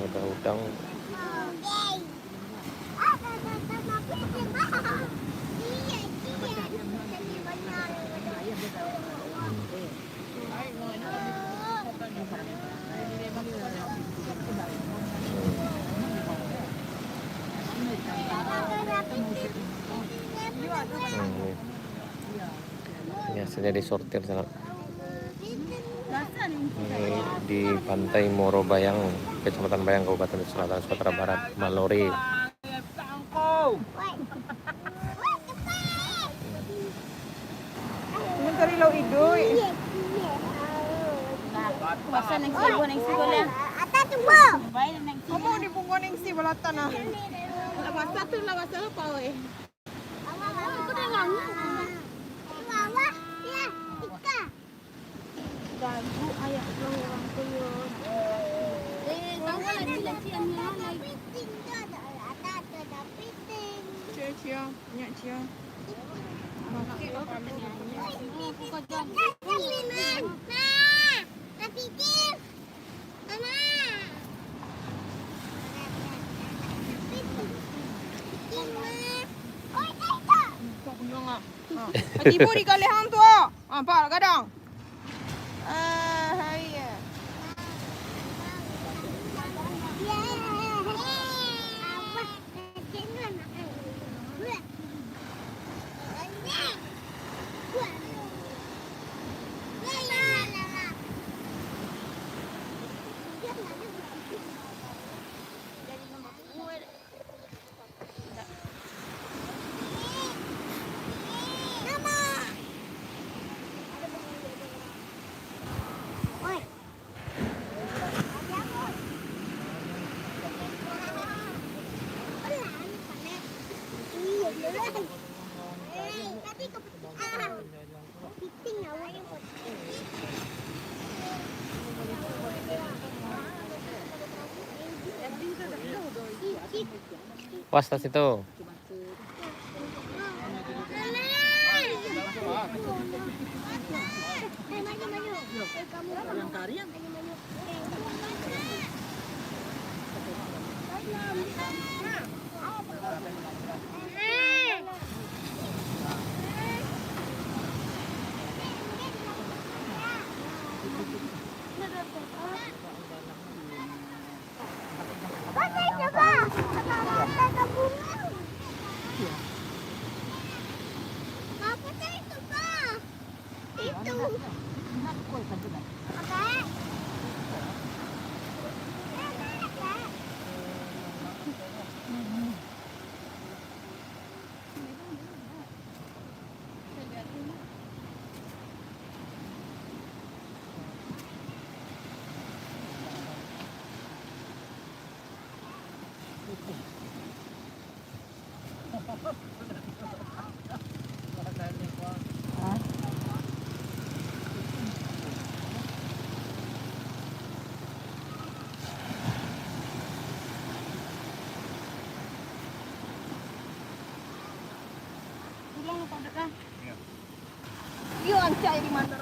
ada udang. Ini hasilnya disortir sana. Ini di Pantai Morobayang, Kecamatan Bayang, Kabupaten Selatan Sumatera Barat, Malori. Mencari lau idoy. Basta nang sibo lang. Kamu di bunga ning si balatan na. Lawas satu pa eh. Ako na lang. Gago, ayak lang orang ko yun. Tawa lang sila siya niya. Cia cia, nyak cia. Tipu di kalihang tu. Pak kadang. Hai. Was tas itu. Yuk, ang cai di mana?